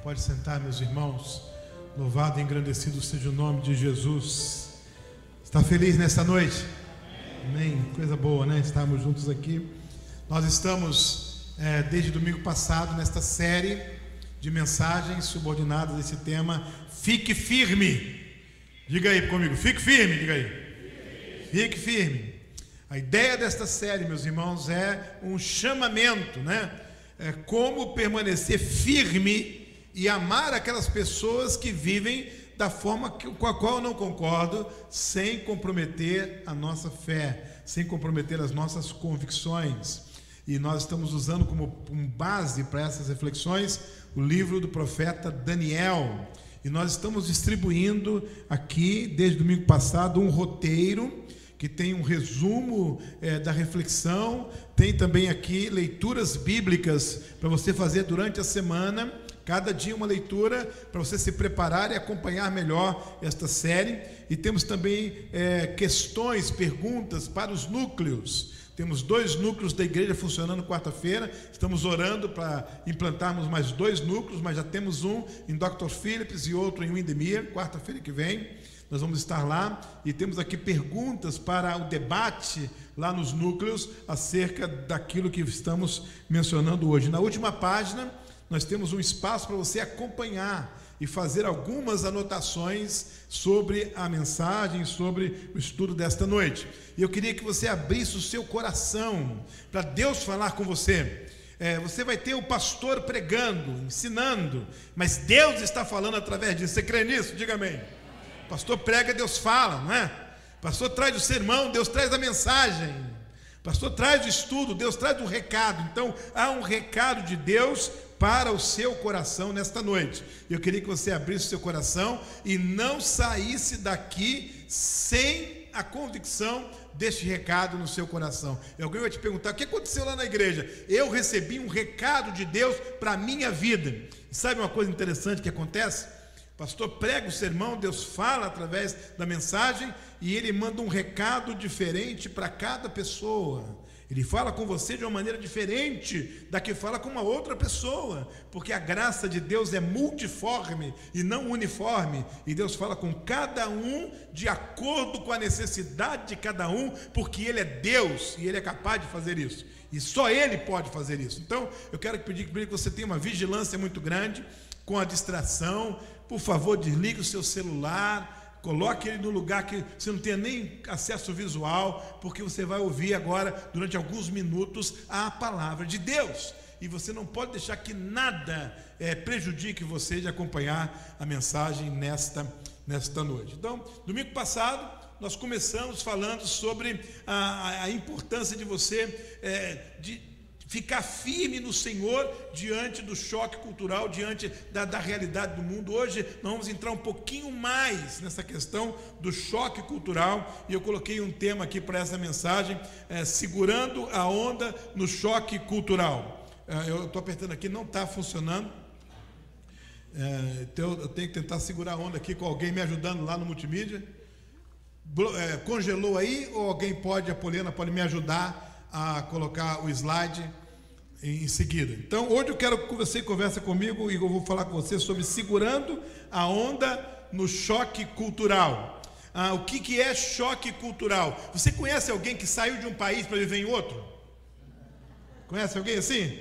Pode sentar, meus irmãos. Louvado e engrandecido seja o nome de Jesus. Está feliz nesta noite? Amém. Coisa boa, né? Estarmos juntos aqui. Nós estamos, desde domingo passado, nesta série de mensagens subordinadas a esse tema. Fique firme. Diga aí comigo. Fique firme. Diga aí. Fique firme. A ideia desta série, meus irmãos, é um chamamento, né? É como permanecer firme e amar aquelas pessoas que vivem da forma com a qual eu não concordo, sem comprometer a nossa fé, sem comprometer as nossas convicções. E nós estamos usando como base para essas reflexões o livro do profeta Daniel. E nós estamos distribuindo aqui, desde domingo passado, um roteiro que tem um resumo da reflexão. Tem também aqui leituras bíblicas para você fazer durante a semana. Cada dia uma leitura para você se preparar e acompanhar melhor esta série. E temos também questões, perguntas para os núcleos. Temos 2 núcleos da igreja funcionando quarta-feira. Estamos orando para implantarmos mais 2 núcleos, mas já temos um em Dr. Phillips e outro em Windermere, quarta-feira que vem. Nós vamos estar lá e temos aqui perguntas para o debate lá nos núcleos acerca daquilo que estamos mencionando hoje. Na última página, nós temos um espaço para você acompanhar e fazer algumas anotações sobre a mensagem, sobre o estudo desta noite. E eu queria que você abrisse o seu coração para Deus falar com você. Você vai ter o pastor pregando, ensinando, mas Deus está falando através disso. Você crê nisso? Diga amém. O pastor prega, Deus fala, não é? O pastor traz o sermão, Deus traz a mensagem. O pastor traz o estudo, Deus traz o recado. Então, há um recado de Deus para o seu coração nesta noite. Eu queria que você abrisse o seu coração e não saísse daqui sem a convicção deste recado no seu coração. Alguém vai te perguntar: o que aconteceu lá na igreja? Eu recebi um recado de Deus para a minha vida. E sabe uma coisa interessante que acontece? O pastor prega o sermão, Deus fala através da mensagem e ele manda um recado diferente para cada pessoa. Ele fala com você de uma maneira diferente da que fala com uma outra pessoa, porque a graça de Deus é multiforme e não uniforme, e Deus fala com cada um de acordo com a necessidade de cada um, porque Ele é Deus e Ele é capaz de fazer isso, e só Ele pode fazer isso. Então, eu quero pedir que você tenha uma vigilância muito grande com a distração. Por favor, desligue o seu celular, coloque ele no lugar que você não tenha nem acesso visual, porque você vai ouvir agora, durante alguns minutos, a palavra de Deus. E você não pode deixar que nada prejudique você de acompanhar a mensagem nesta noite. Então, domingo passado, nós começamos falando sobre a importância de você ficar firme no Senhor diante do choque cultural, diante da realidade do mundo. Hoje nós vamos entrar um pouquinho mais nessa questão do choque cultural, e eu coloquei um tema aqui para essa mensagem, segurando a onda no choque cultural. Eu estou apertando aqui, não está funcionando, então eu tenho que tentar segurar a onda aqui com alguém me ajudando lá no multimídia. Congelou aí, ou alguém pode, a Poliana pode me ajudar a colocar o slide em seguida. Então, hoje eu quero que você converse comigo e eu vou falar com você sobre segurando a onda no choque cultural. O que é choque cultural? Você conhece alguém que saiu de um país para viver em outro? Conhece alguém assim?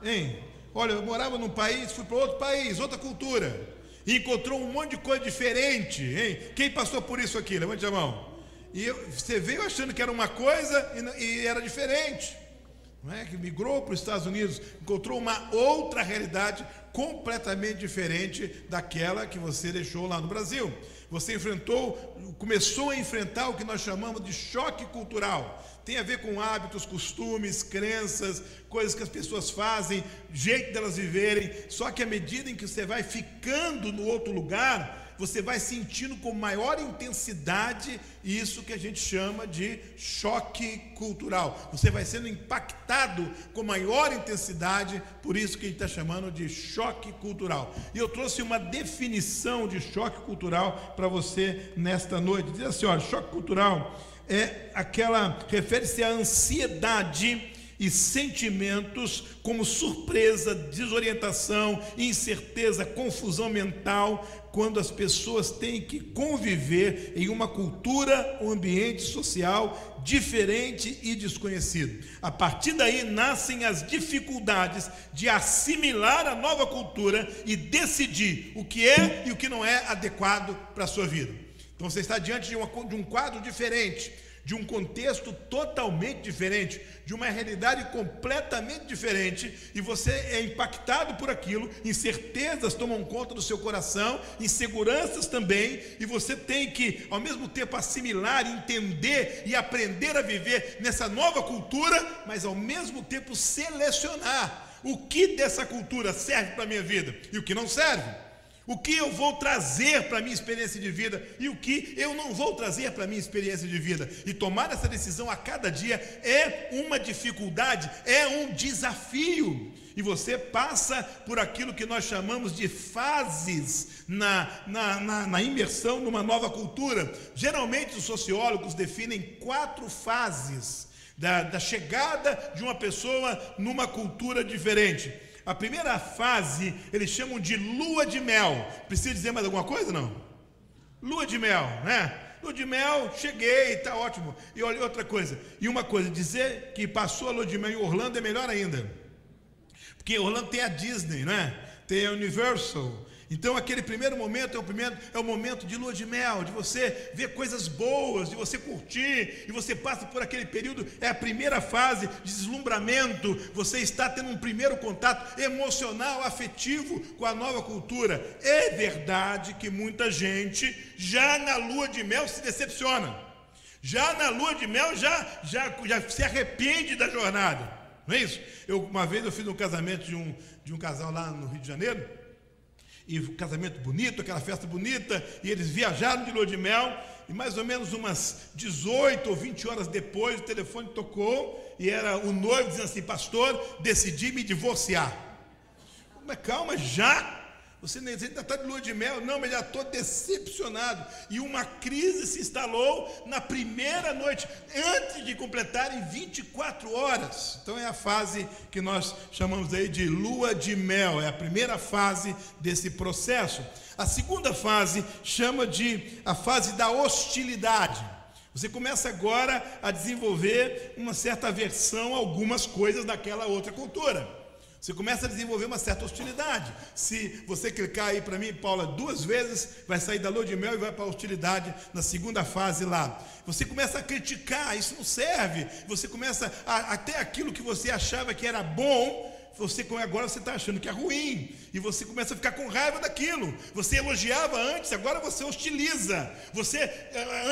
Hein? Olha, eu morava num país, fui para outro país, outra cultura, e encontrou um monte de coisa diferente, hein? Quem passou por isso aqui? Levante a mão. E você veio achando que era uma coisa e era diferente, não é? Que migrou para os Estados Unidos, encontrou uma outra realidade completamente diferente daquela que você deixou lá no Brasil. Você começou a enfrentar o que nós chamamos de choque cultural. Tem a ver com hábitos, costumes, crenças, coisas que as pessoas fazem, jeito delas viverem. Só que à medida em que você vai ficando no outro lugar, você vai sentindo com maior intensidade isso que a gente chama de choque cultural. Você vai sendo impactado com maior intensidade, por isso que a gente está chamando de choque cultural. E eu trouxe uma definição de choque cultural para você nesta noite. Diz assim, olha, choque cultural refere-se à ansiedade e sentimentos como surpresa, desorientação, incerteza, confusão mental, quando as pessoas têm que conviver em uma cultura, um ambiente social diferente e desconhecido. A partir daí nascem as dificuldades de assimilar a nova cultura e decidir o que é e o que não é adequado para a sua vida. Então você está diante de um quadro diferente, de um contexto totalmente diferente, de uma realidade completamente diferente, e você é impactado por aquilo, incertezas tomam conta do seu coração, inseguranças também, e você tem que, ao mesmo tempo, assimilar, entender e aprender a viver nessa nova cultura, mas ao mesmo tempo selecionar o que dessa cultura serve para a minha vida e o que não serve. O que eu vou trazer para a minha experiência de vida e o que eu não vou trazer para a minha experiência de vida. E tomar essa decisão a cada dia é uma dificuldade, é um desafio. E você passa por aquilo que nós chamamos de fases na imersão numa nova cultura. Geralmente os sociólogos definem 4 fases da chegada de uma pessoa numa cultura diferente. A primeira fase, eles chamam de lua de mel. Precisa dizer mais alguma coisa, não? Lua de mel, né? Lua de mel, cheguei, está ótimo. E olha, outra coisa, dizer que passou a lua de mel em Orlando é melhor ainda. Porque em Orlando tem a Disney, né? Tem a Universal. Então aquele primeiro momento é o momento de lua de mel, de você ver coisas boas, de você curtir, e você passa por aquele período, é a primeira fase de deslumbramento, você está tendo um primeiro contato emocional, afetivo com a nova cultura. É verdade que muita gente já na lua de mel se decepciona, já na lua de mel já se arrepende da jornada, não é isso? Uma vez eu fiz um casamento de um casal lá no Rio de Janeiro, e um casamento bonito, aquela festa bonita, e eles viajaram de lua de mel, e mais ou menos umas 18 ou 20 horas depois, o telefone tocou, e era o noivo dizendo assim: pastor, decidi me divorciar. Mas calma, já? Você ainda está de lua de mel? Não, mas já estou decepcionado. E uma crise se instalou na primeira noite, antes de completarem 24 horas. Então é a fase que nós chamamos aí de lua de mel. É a primeira fase desse processo. A segunda fase chama de a fase da hostilidade. Você começa agora a desenvolver uma certa aversão a algumas coisas daquela outra cultura. Você começa a desenvolver uma certa hostilidade. Se você clicar aí para mim, Paula, 2 vezes, vai sair da lua de mel e vai para a hostilidade na segunda fase lá. Você começa a criticar, isso não serve. Você começa até aquilo que você achava que era bom, agora você está achando que é ruim, e você começa a ficar com raiva daquilo. Você elogiava antes, agora você hostiliza. Você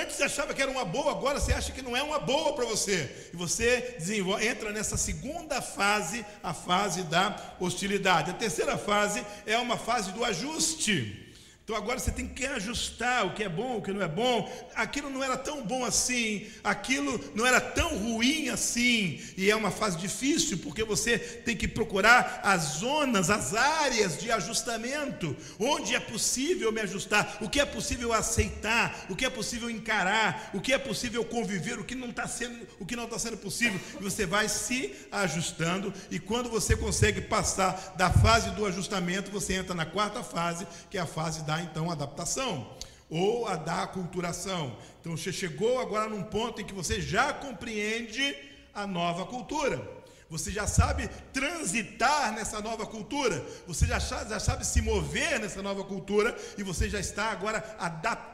antes achava que era uma boa, agora você acha que não é uma boa para você, e você entra nessa segunda fase, a fase da hostilidade. A terceira fase é uma fase do ajuste. Então agora você tem que ajustar o que é bom, o que não é bom. Aquilo não era tão bom assim, aquilo não era tão ruim assim. E é uma fase difícil, porque você tem que procurar as zonas, as áreas de ajustamento, onde é possível me ajustar, o que é possível aceitar, o que é possível encarar, o que é possível conviver, o que não está sendo possível. E você vai se ajustando, e quando você consegue passar da fase do ajustamento, você entra na quarta fase, que é a fase da então adaptação, ou a da aculturação. Então você chegou agora num ponto em que você já compreende a nova cultura, você já sabe transitar nessa nova cultura, você já sabe se mover nessa nova cultura, e você já está agora adaptado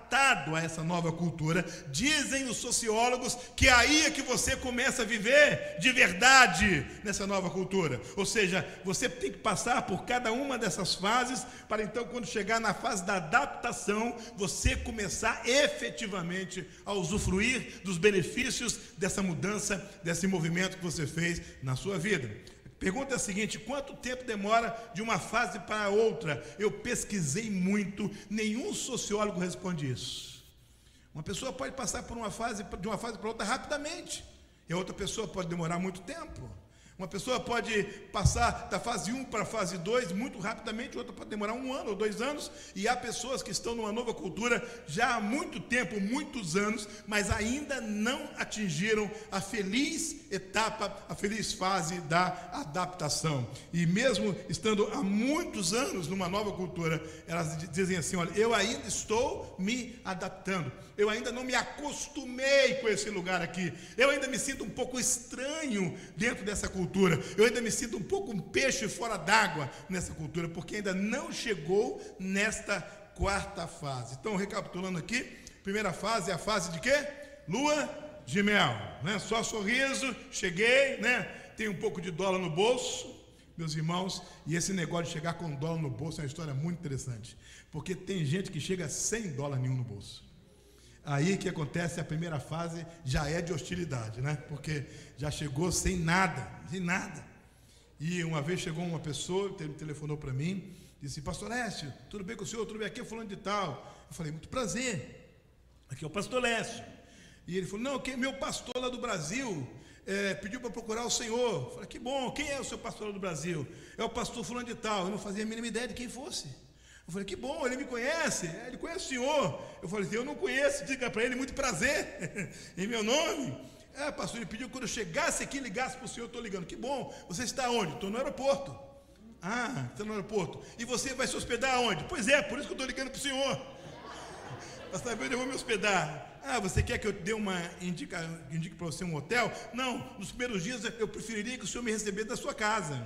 a essa nova cultura. Dizem os sociólogos que aí é que você começa a viver de verdade nessa nova cultura. Ou seja, você tem que passar por cada uma dessas fases, para então, quando chegar na fase da adaptação, você começar efetivamente a usufruir dos benefícios dessa mudança, desse movimento que você fez na sua vida. A pergunta é a seguinte: quanto tempo demora de uma fase para outra? Eu pesquisei muito, nenhum sociólogo responde isso. Uma pessoa pode passar por de uma fase para outra rapidamente, e a outra pessoa pode demorar muito tempo. Uma pessoa pode passar da fase 1 para a fase 2 muito rapidamente, outra pode demorar 1 ano ou 2 anos, e há pessoas que estão numa nova cultura já há muito tempo, muitos anos, mas ainda não atingiram a feliz etapa, a feliz fase da adaptação. E mesmo estando há muitos anos numa nova cultura, elas dizem assim: olha, eu ainda estou me adaptando, eu ainda não me acostumei com esse lugar aqui, eu ainda me sinto um pouco estranho dentro dessa cultura, eu ainda me sinto um pouco um peixe fora d'água nessa cultura, porque ainda não chegou nesta quarta fase. Então, recapitulando aqui, primeira fase é a fase de quê? Lua de mel, né? Só sorriso, cheguei, né? Tem um pouco de dólar no bolso, meus irmãos, e esse negócio de chegar com dólar no bolso é uma história muito interessante, porque tem gente que chega sem dólar nenhum no bolso. Aí que acontece, a primeira fase já é de hostilidade, né? Porque já chegou sem nada. E uma vez chegou uma pessoa, telefonou para mim, disse: pastor Lécio, tudo bem com o senhor? Tudo bem, aqui fulano de tal. Eu falei: muito prazer, aqui é o pastor Lécio. E ele falou: não, meu pastor lá do Brasil pediu para procurar o senhor. Eu falei: que bom, quem é o seu pastor lá do Brasil? É o pastor fulano de tal. Eu não fazia a mínima ideia de quem fosse. Eu falei: que bom, ele me conhece, ele conhece o senhor. Eu falei: eu não conheço, diga para ele, muito prazer, em meu nome. Pastor, ele pediu que quando eu chegasse aqui, ligasse para o senhor. Eu estou ligando. Que bom, você está onde? Estou no aeroporto. Está no aeroporto. E você vai se hospedar onde? Pois é, por isso que eu estou ligando para o senhor, para saber onde eu vou me hospedar. Você quer que eu dê indique para você um hotel? Não, nos primeiros dias eu preferiria que o senhor me recebesse da sua casa.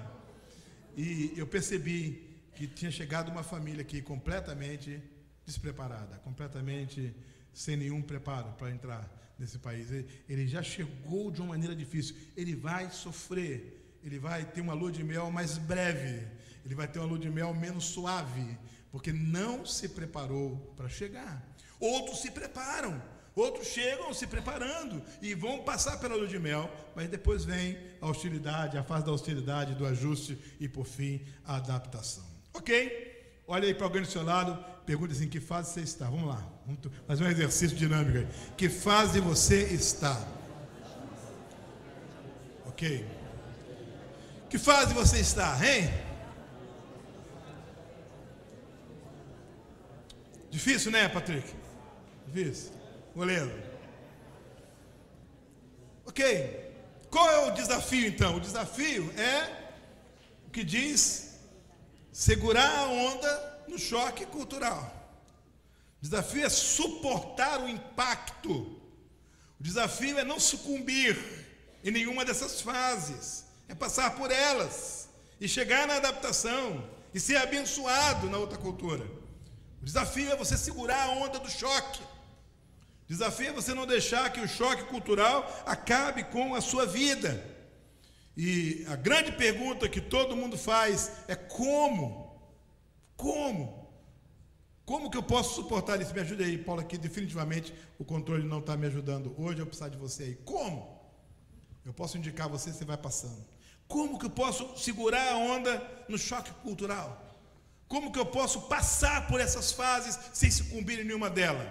E eu percebi que tinha chegado uma família aqui completamente despreparada, completamente sem nenhum preparo para entrar nesse país. Ele já chegou de uma maneira difícil, ele vai sofrer, ele vai ter uma lua de mel mais breve, ele vai ter uma lua de mel menos suave, porque não se preparou para chegar. Outros se preparam, outros chegam se preparando e vão passar pela lua de mel, mas depois vem a hostilidade, a fase da hostilidade, do ajuste e, por fim, a adaptação. Ok? Olha aí para alguém do seu lado, pergunta assim: que fase você está? Vamos lá, vamos fazer um exercício dinâmico aí. Que fase você está? Ok? Que fase você está, hein? Difícil, né, Patrick? Difícil. Goleiro. Ok. Qual é o desafio, então? O desafio é o que diz: segurar a onda no choque cultural. O desafio é suportar o impacto. O desafio é não sucumbir em nenhuma dessas fases. É passar por elas e chegar na adaptação e ser abençoado na outra cultura. O desafio é você segurar a onda do choque. O desafio é você não deixar que o choque cultural acabe com a sua vida. E a grande pergunta que todo mundo faz é: como? Como que eu posso suportar isso? Me ajude aí, Paulo, aqui definitivamente o controle não está me ajudando. Hoje eu preciso de você aí. Como? Eu posso indicar a você, você vai passando. Como que eu posso segurar a onda no choque cultural? Como que eu posso passar por essas fases sem sucumbir em nenhuma delas?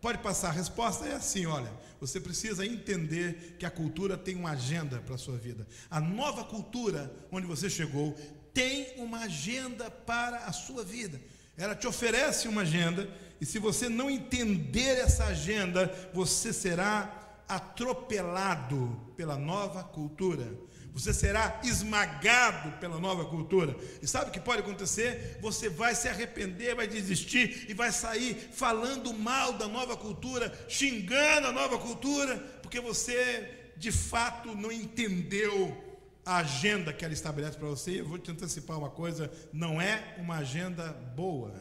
Pode passar. A resposta é assim: olha, você precisa entender que a cultura tem uma agenda para a sua vida. A nova cultura onde você chegou tem uma agenda para a sua vida. Ela te oferece uma agenda, e se você não entender essa agenda, você será atropelado pela nova cultura. Você será esmagado pela nova cultura. E sabe o que pode acontecer? Você vai se arrepender, vai desistir e vai sair falando mal da nova cultura, xingando a nova cultura, porque você de fato não entendeu a agenda que ela estabelece para você. Eu vou te antecipar uma coisa: não é uma agenda boa.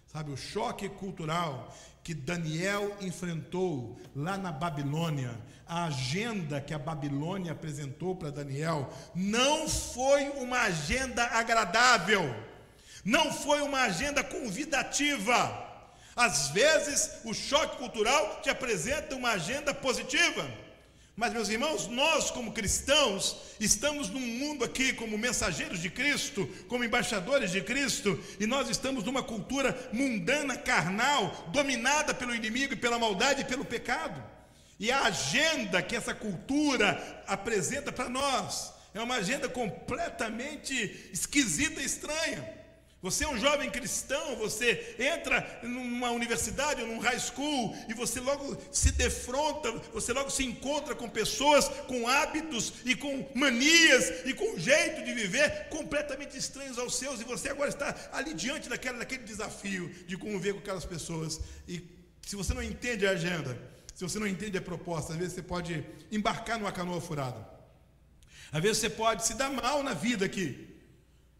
Sabe, o choque cultural que Daniel enfrentou lá na Babilônia, a agenda que a Babilônia apresentou para Daniel, não foi uma agenda agradável, não foi uma agenda convidativa. Às vezes o choque cultural te apresenta uma agenda positiva, mas, meus irmãos, nós como cristãos estamos num mundo aqui como mensageiros de Cristo, como embaixadores de Cristo, e nós estamos numa cultura mundana, carnal, dominada pelo inimigo e pela maldade e pelo pecado. E a agenda que essa cultura apresenta para nós É uma agenda completamente esquisita e estranha. Você é um jovem cristão, você entra numa universidade ou num high school e você logo se defronta, você logo se encontra com pessoas com hábitos e com manias e com jeito de viver completamente estranhos aos seus, e você agora está ali diante daquele desafio de conviver com aquelas pessoas. E se você não entende a agenda, se você não entende a proposta, às vezes você pode embarcar numa canoa furada. Às vezes você pode se dar mal na vida aqui,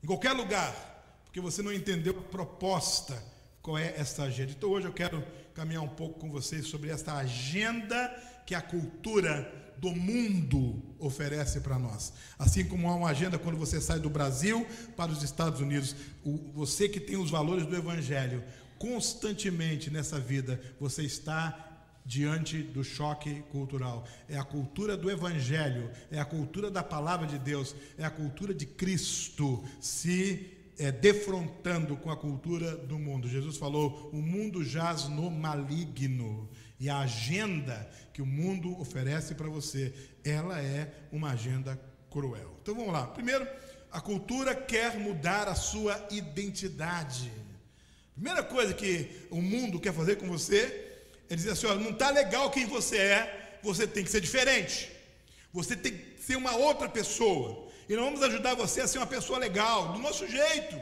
em qualquer lugar, porque você não entendeu a proposta, qual é esta agenda. Então hoje eu quero caminhar um pouco com vocês sobre esta agenda que a cultura do mundo oferece para nós. Assim como há uma agenda quando você sai do Brasil para os Estados Unidos, você que tem os valores do Evangelho, constantemente nessa vida, você está diante do choque cultural. É a cultura do Evangelho, é a cultura da palavra de Deus, é a cultura de Cristo defrontando com a cultura do mundo. Jesus falou: o mundo jaz no maligno. E a agenda que o mundo oferece para você, ela é uma agenda cruel. Então vamos lá. Primeiro, a cultura quer mudar a sua identidade. Primeira coisa que o mundo quer fazer com você é dizer assim: olha, não está legal quem você é, você tem que ser diferente, você tem que ser uma outra pessoa, e nós vamos ajudar você a ser uma pessoa legal, do nosso jeito.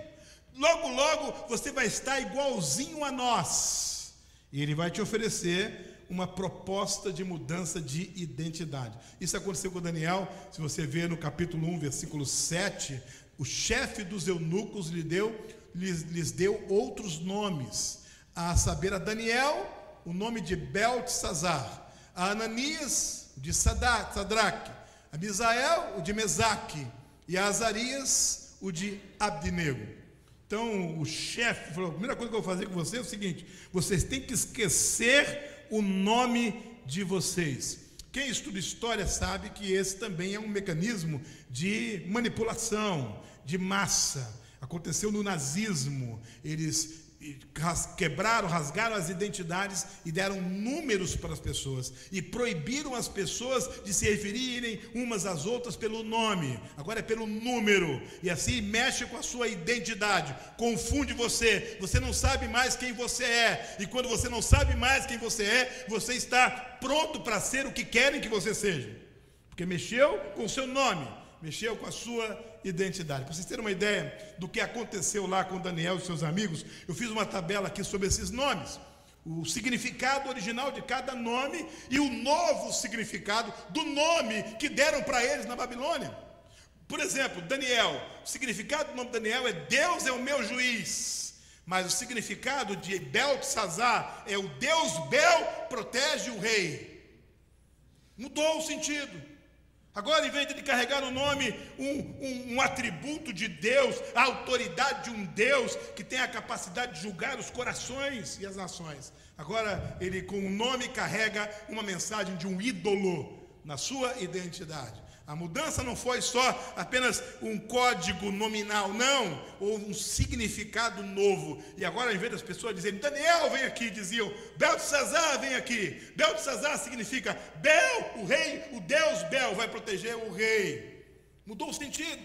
Logo, logo você vai estar igualzinho a nós, e ele vai te oferecer uma proposta de mudança de identidade. Isso aconteceu com Daniel. Se você ver no capítulo 1, versículo 7, o chefe dos eunucos lhes deu outros nomes, a saber, a Daniel o nome de Beltesazar, a Ananias de Sadraque, a Misael o de Mesaque, e a Azarias o de Abdenego. Então o chefe falou: a primeira coisa que eu vou fazer com você é o seguinte: vocês têm que esquecer o nome de vocês. Quem estuda história sabe que esse também é um mecanismo de manipulação, de massa. Aconteceu no nazismo. Eles rasgaram as identidades e deram números para as pessoas, e proibiram as pessoas de se referirem umas às outras pelo nome. Agora é pelo número, e assim mexe com a sua identidade, confunde você, você não sabe mais quem você é, e quando você não sabe mais quem você é, você está pronto para ser o que querem que você seja, porque mexeu com o seu nome, mexeu com a sua identidade. Para vocês terem uma ideia do que aconteceu lá com Daniel e seus amigos, eu fiz uma tabela aqui sobre esses nomes, o significado original de cada nome e o novo significado do nome que deram para eles na Babilônia. Por exemplo, Daniel, o significado do nome de Daniel é: Deus é o meu juiz. Mas o significado de Beltesazar é: o Deus Bel protege o rei. Mudou o sentido. Agora, em vez de ele carregar no nome um atributo de Deus, a autoridade de um Deus que tem a capacidade de julgar os corações e as nações, agora ele com o nome carrega uma mensagem de um ídolo na sua identidade. A mudança não foi só apenas um código nominal, não, houve um significado novo. E agora, em vez das pessoas dizerem: Daniel, vem aqui, diziam: Beltesazar, vem aqui. Beltesazar significa Bel, o rei, o Deus Bel vai proteger o rei. Mudou o sentido.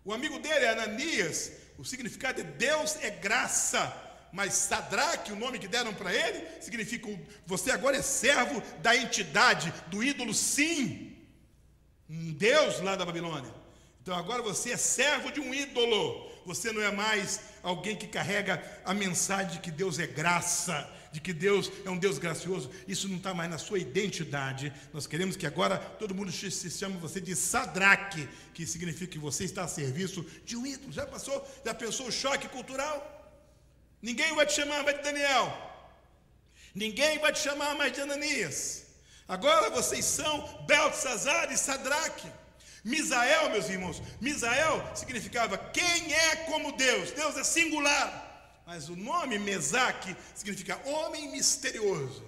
O amigo dele, Ananias, o significado é Deus é graça. Mas Sadraque, o nome que deram para ele, significa: você agora é servo da entidade, do ídolo, sim, um Deus lá da Babilônia. Então agora você é servo de um ídolo. Você não é mais alguém que carrega a mensagem de que Deus é graça, de que Deus é um Deus gracioso. Isso não está mais na sua identidade. Nós queremos que agora todo mundo se chame você de Sadraque, que significa que você está a serviço de um ídolo. Já pensou o choque cultural? Ninguém vai te chamar mais de Daniel, ninguém vai te chamar mais de Ananias. Agora vocês são Beltesazar e Sadraque. Misael, meus irmãos, Misael significava quem é como Deus. Deus é singular. Mas o nome Mesaque significa homem misterioso.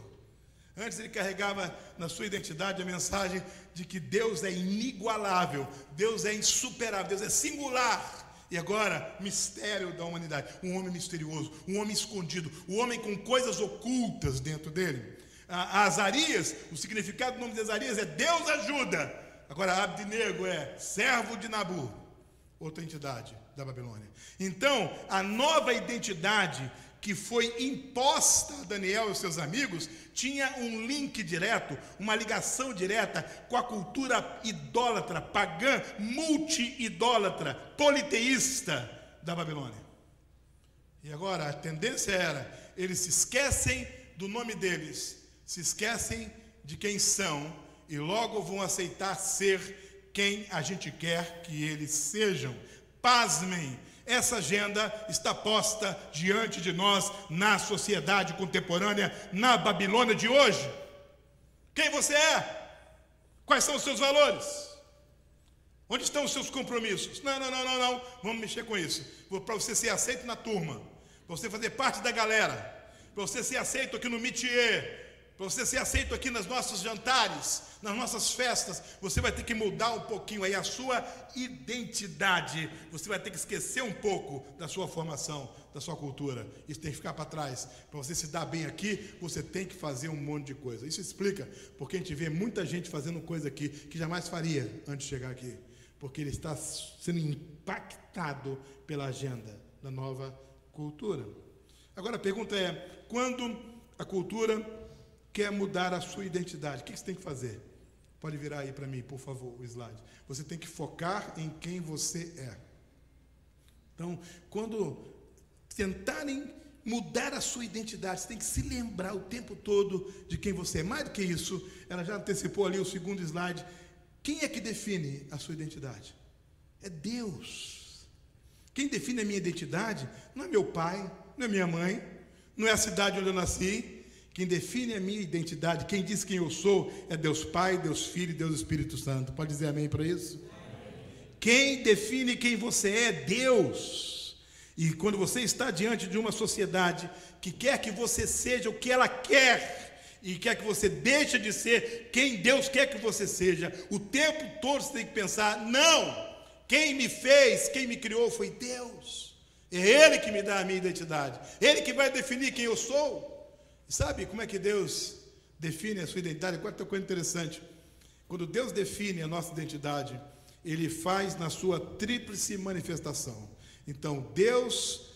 Antes ele carregava na sua identidade a mensagem de que Deus é inigualável, Deus é insuperável, Deus é singular. E agora, mistério da humanidade, um homem misterioso, um homem escondido, um homem com coisas ocultas dentro dele. Azarias, o significado do nome de Azarias é Deus ajuda. Agora, Abednego é servo de Nabu, outra entidade da Babilônia. Então, a nova identidade que foi imposta a Daniel e os seus amigos tinha um link direto, uma ligação direta com a cultura idólatra, pagã, multi-idólatra, politeísta da Babilônia. E agora a tendência era, eles se esquecem do nome deles, se esquecem de quem são e logo vão aceitar ser quem a gente quer que eles sejam. Pasmem! Essa agenda está posta diante de nós na sociedade contemporânea, na Babilônia de hoje. Quem você é? Quais são os seus valores? Onde estão os seus compromissos? Não, vamos mexer com isso. Para você ser aceito na turma, para você fazer parte da galera, para você ser aceito aqui no métier, para você ser aceito aqui nos nossos jantares, nas nossas festas, você vai ter que mudar um pouquinho aí a sua identidade. Você vai ter que esquecer um pouco da sua formação, da sua cultura. Isso tem que ficar para trás. Para você se dar bem aqui, você tem que fazer um monte de coisa. Isso explica porque a gente vê muita gente fazendo coisa aqui que jamais faria antes de chegar aqui. Porque ele está sendo impactado pela agenda da nova cultura. Agora a pergunta é, quando a cultura quer mudar a sua identidade, o que você tem que fazer? Pode virar aí para mim, por favor, o slide. Você tem que focar em quem você é. Então, quando tentarem mudar a sua identidade, você tem que se lembrar o tempo todo de quem você é. Mais do que isso, ela já antecipou ali o segundo slide. Quem é que define a sua identidade? É Deus. Quem define a minha identidade não é meu pai, não é minha mãe, não é a cidade onde eu nasci. Quem define a minha identidade, quem diz quem eu sou, é Deus Pai, Deus Filho e Deus Espírito Santo. Pode dizer amém para isso? Amém. Quem define quem você é? Deus. E quando você está diante de uma sociedade que quer que você seja o que ela quer, e quer que você deixe de ser quem Deus quer que você seja, o tempo todo você tem que pensar, não, quem me fez, quem me criou foi Deus. É Ele que me dá a minha identidade, Ele que vai definir quem eu sou. Sabe como é que Deus define a sua identidade? Outra coisa interessante. Quando Deus define a nossa identidade, Ele faz na sua tríplice manifestação. Então, Deus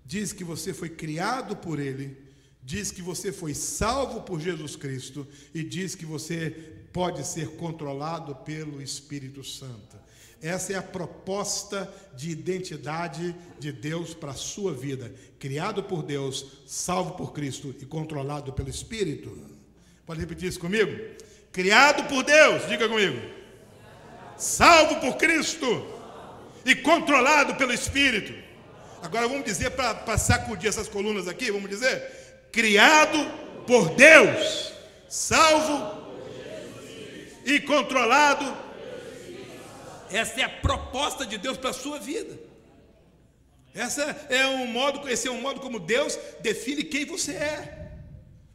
diz que você foi criado por Ele, diz que você foi salvo por Jesus Cristo e diz que você pode ser controlado pelo Espírito Santo. Essa é a proposta de identidade de Deus para a sua vida. Criado por Deus, salvo por Cristo e controlado pelo Espírito. Pode repetir isso comigo? Criado por Deus, diga comigo. Salvo por Cristo e controlado pelo Espírito. Agora vamos dizer, para sacudir essas colunas aqui, vamos dizer: criado por Deus, salvo e controlado. Essa é a proposta de Deus para a sua vida. Esse é um modo como Deus define quem você é.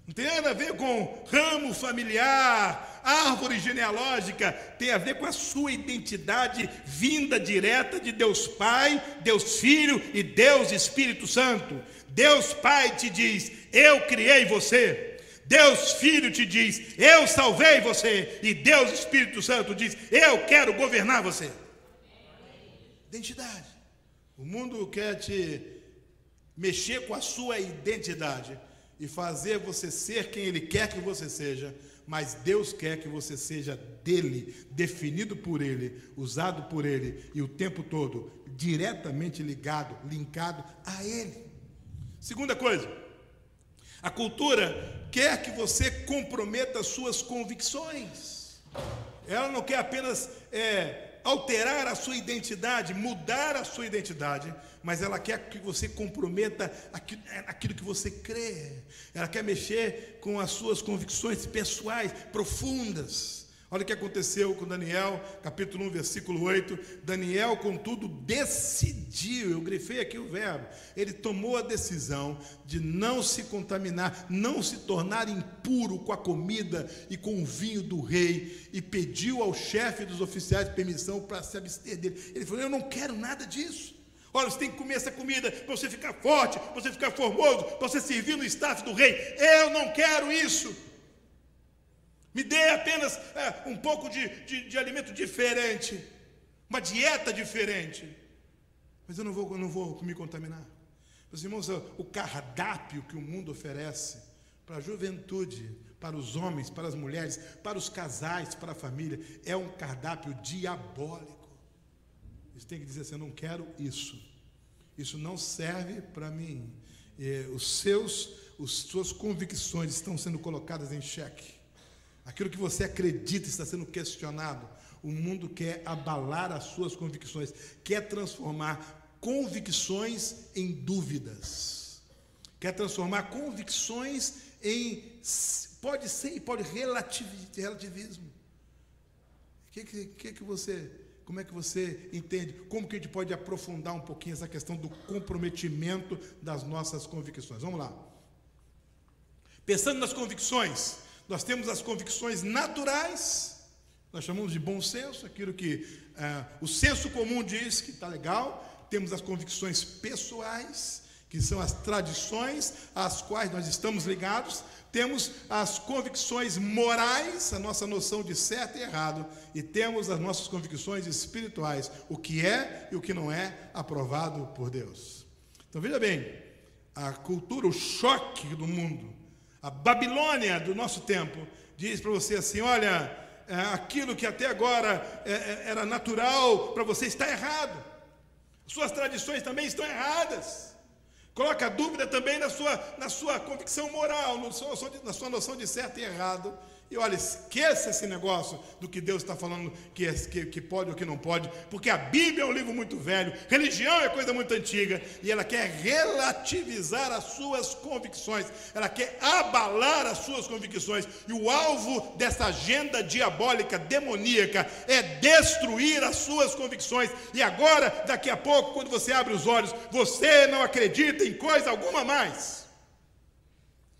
Não tem nada a ver com ramo familiar, árvore genealógica, tem a ver com a sua identidade vinda direta de Deus Pai, Deus Filho e Deus Espírito Santo. Deus Pai te diz: eu criei você. Deus Filho te diz: eu salvei você. E Deus Espírito Santo diz: eu quero governar você. Identidade. O mundo quer te mexer com a sua identidade e fazer você ser quem Ele quer que você seja, mas Deus quer que você seja dele, definido por Ele, usado por Ele e o tempo todo diretamente ligado, linkado a Ele. Segunda coisa, a cultura quer que você comprometa as suas convicções. Ela não quer apenas alterar a sua identidade, mudar a sua identidade, mas ela quer que você comprometa aquilo que você crê. Ela quer mexer com as suas convicções pessoais, profundas. Olha o que aconteceu com Daniel, capítulo 1, versículo 8. Daniel, contudo, decidiu, eu grifei aqui o verbo, ele tomou a decisão de não se contaminar, não se tornar impuro com a comida e com o vinho do rei, e pediu ao chefe dos oficiais permissão para se abster dele. Ele falou: eu não quero nada disso. Olha, você tem que comer essa comida para você ficar forte, para você ficar formoso, para você servir no staff do rei. Eu não quero isso. Me dê apenas um pouco de alimento diferente, uma dieta diferente. Mas eu não vou me contaminar. Meus irmãos, o cardápio que o mundo oferece para a juventude, para os homens, para as mulheres, para os casais, para a família, é um cardápio diabólico. Eles têm que dizer assim: eu não quero isso. Isso não serve para mim. As suas convicções estão sendo colocadas em xeque. Aquilo que você acredita está sendo questionado. O mundo quer abalar as suas convicções, quer transformar convicções em dúvidas, quer transformar convicções em relativismo. Como é que você entende? Como que a gente pode aprofundar um pouquinho essa questão do comprometimento das nossas convicções? Vamos lá. Pensando nas convicções, nós temos as convicções naturais, nós chamamos de bom senso, aquilo que o senso comum diz que está legal. Temos as convicções pessoais, que são as tradições às quais nós estamos ligados. Temos as convicções morais, a nossa noção de certo e errado. E temos as nossas convicções espirituais, o que é e o que não é aprovado por Deus. Então veja bem, a cultura, o choque do mundo, a Babilônia do nosso tempo, diz para você assim: olha, aquilo que até agora era natural para você está errado. Suas tradições também estão erradas. Coloca a dúvida também na sua convicção moral, na sua noção de certo e errado. E olha, esqueça esse negócio do que Deus está falando que pode ou que não pode, porque a Bíblia é um livro muito velho, religião é coisa muito antiga, e ela quer relativizar as suas convicções, ela quer abalar as suas convicções, e o alvo dessa agenda diabólica, demoníaca, é destruir as suas convicções. E agora, daqui a pouco, quando você abre os olhos, você não acredita em coisa alguma mais,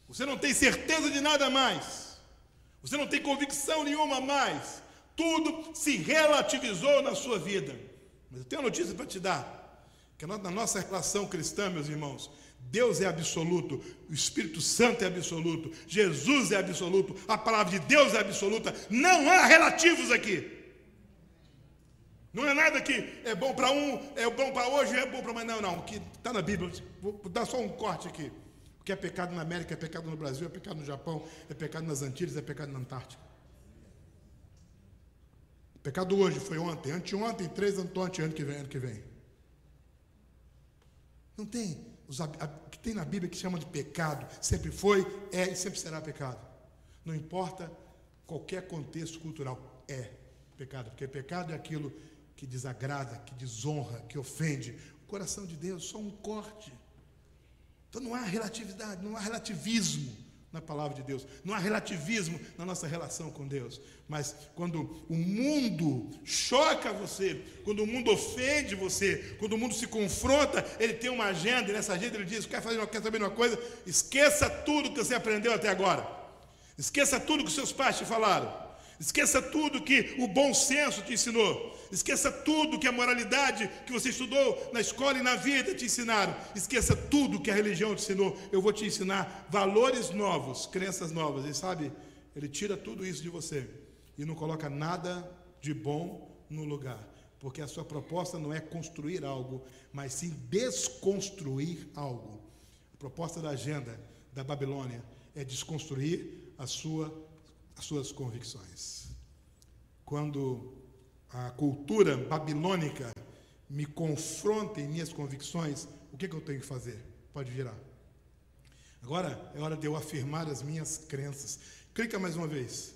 você não tem certeza de nada mais, você não tem convicção nenhuma mais. Tudo se relativizou na sua vida. Mas eu tenho uma notícia para te dar, que na nossa relação cristã, meus irmãos, Deus é absoluto, o Espírito Santo é absoluto, Jesus é absoluto, a palavra de Deus é absoluta. Não há relativos aqui. Não é nada que é bom para um, é bom para hoje, é bom para amanhã. Não, o que está na Bíblia, vou dar só um corte aqui. O que é pecado na América, é pecado no Brasil, é pecado no Japão, é pecado nas Antilhas, é pecado na Antártica. Pecado hoje foi ontem, anteontem, 3 ano que vem. Não tem, o que tem na Bíblia que chama de pecado, sempre foi, é e sempre será pecado. Não importa qualquer contexto cultural, é pecado, porque pecado é aquilo que desagrada, que desonra, que ofende o coração de Deus, só um corte. Então não há relatividade, não há relativismo na palavra de Deus, não há relativismo na nossa relação com Deus. Mas quando o mundo choca você, quando o mundo ofende você, quando o mundo se confronta, ele tem uma agenda, e nessa agenda ele diz: quer saber de uma coisa? Esqueça tudo que você aprendeu até agora, esqueça tudo que seus pais te falaram, esqueça tudo que o bom senso te ensinou, esqueça tudo que a moralidade que você estudou na escola e na vida te ensinaram, esqueça tudo que a religião te ensinou. Eu vou te ensinar valores novos, crenças novas. E sabe, ele tira tudo isso de você e não coloca nada de bom no lugar, porque a sua proposta não é construir algo, mas sim desconstruir algo. A proposta da agenda da Babilônia é desconstruir as suas convicções. Quando a cultura babilônica me confronta em minhas convicções, o que eu tenho que fazer? Pode virar. Agora é hora de eu afirmar as minhas crenças. Clica mais uma vez.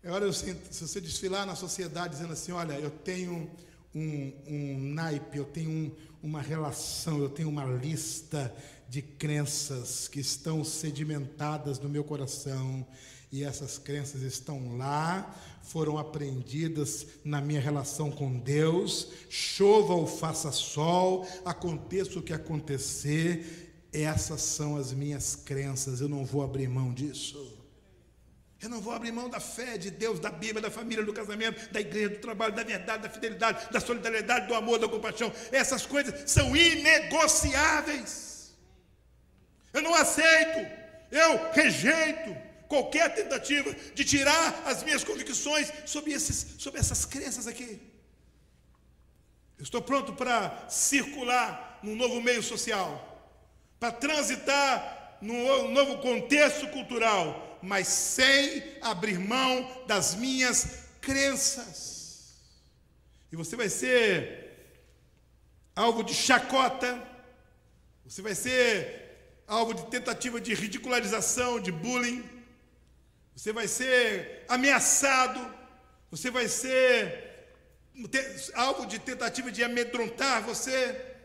É hora, se você desfilar na sociedade dizendo assim: olha, eu tenho um naipe, eu tenho uma relação, eu tenho uma lista de crenças que estão sedimentadas no meu coração, e essas crenças estão lá, foram aprendidas na minha relação com Deus, chova ou faça sol, aconteça o que acontecer, essas são as minhas crenças, eu não vou abrir mão disso. Eu não vou abrir mão da fé de Deus, da Bíblia, da família, do casamento, da igreja, do trabalho, da verdade, da fidelidade, da solidariedade, do amor, da compaixão. Essas coisas são inegociáveis. Eu não aceito, eu rejeito, qualquer tentativa de tirar as minhas convicções sobre essas crenças aqui. Eu estou pronto para circular num novo meio social, para transitar num novo contexto cultural, mas sem abrir mão das minhas crenças. E você vai ser alvo de chacota, você vai ser alvo de tentativa de ridicularização, de bullying, você vai ser ameaçado, você vai ser alvo de tentativa de amedrontar você,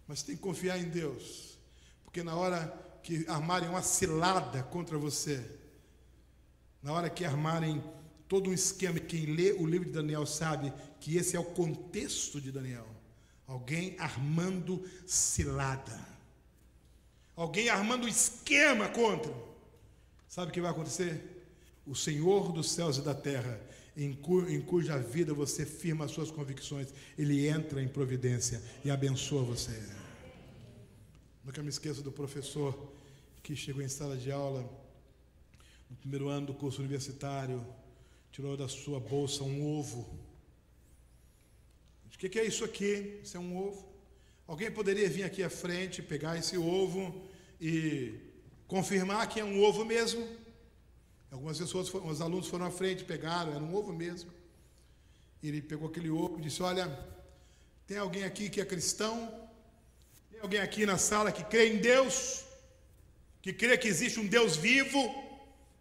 mas tem que confiar em Deus, porque na hora que armarem uma cilada contra você, na hora que armarem todo um esquema, e quem lê o livro de Daniel sabe que esse é o contexto de Daniel, alguém armando cilada, alguém armando um esquema contra, sabe o que vai acontecer? O Senhor dos céus e da terra, em cuja vida você firma as suas convicções, Ele entra em providência e abençoa você. Nunca me esqueço do professor que chegou em sala de aula, no primeiro ano do curso universitário, tirou da sua bolsa um ovo. O que é isso aqui? Isso é um ovo. Alguém poderia vir aqui à frente, pegar esse ovo e confirmar que é um ovo mesmo? Algumas pessoas, os alunos foram à frente, pegaram, era um ovo mesmo. Ele pegou aquele ovo e disse: olha, tem alguém aqui que é cristão? Tem alguém aqui na sala que crê em Deus? Que crê que existe um Deus vivo,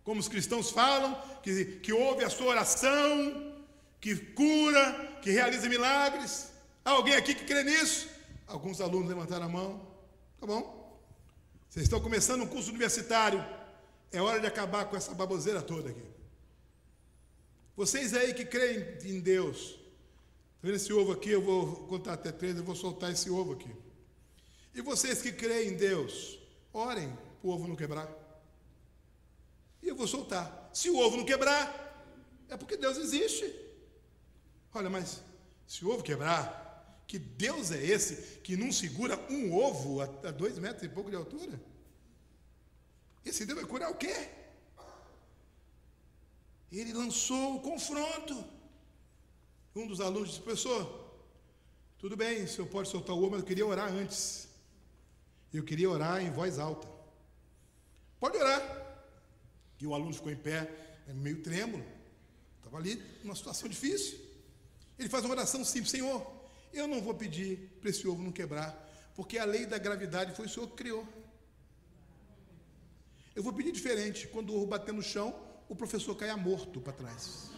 como os cristãos falam, que ouve a sua oração, que cura, que realiza milagres? Há alguém aqui que crê nisso? Alguns alunos levantaram a mão. Tá bom. Vocês estão começando um curso universitário. É hora de acabar com essa baboseira toda aqui. Vocês aí que creem em Deus, está vendo esse ovo aqui? Eu vou contar até 3, eu vou soltar esse ovo aqui. E vocês que creem em Deus, orem para o ovo não quebrar. E eu vou soltar. Se o ovo não quebrar, é porque Deus existe. Olha, mas se o ovo quebrar, que Deus é esse que não segura um ovo a 2 metros e pouco de altura? Esse Deus vai curar o quê? Ele lançou o confronto. Um dos alunos disse: professor, tudo bem, o senhor pode soltar o ovo, mas eu queria orar antes. Eu queria orar em voz alta. Pode orar. E o aluno ficou em pé, meio trêmulo. Estava ali numa situação difícil. Ele faz uma oração simples: Senhor, eu não vou pedir para esse ovo não quebrar, porque a lei da gravidade foi o Senhor que criou. Eu vou pedir diferente. Quando o ovo bater no chão, o professor caia morto para trás.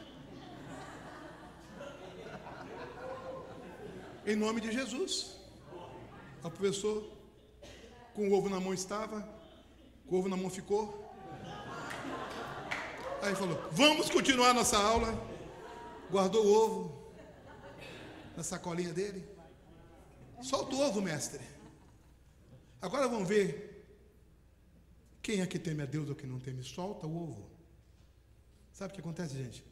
Em nome de Jesus. O professor, com o ovo na mão estava, com o ovo na mão ficou. Aí falou: vamos continuar nossa aula. Guardou o ovo na sacolinha dele. Solta o ovo, mestre. Agora vamos ver quem é que teme a Deus ou quem não teme. Solta o ovo. Sabe o que acontece, gente?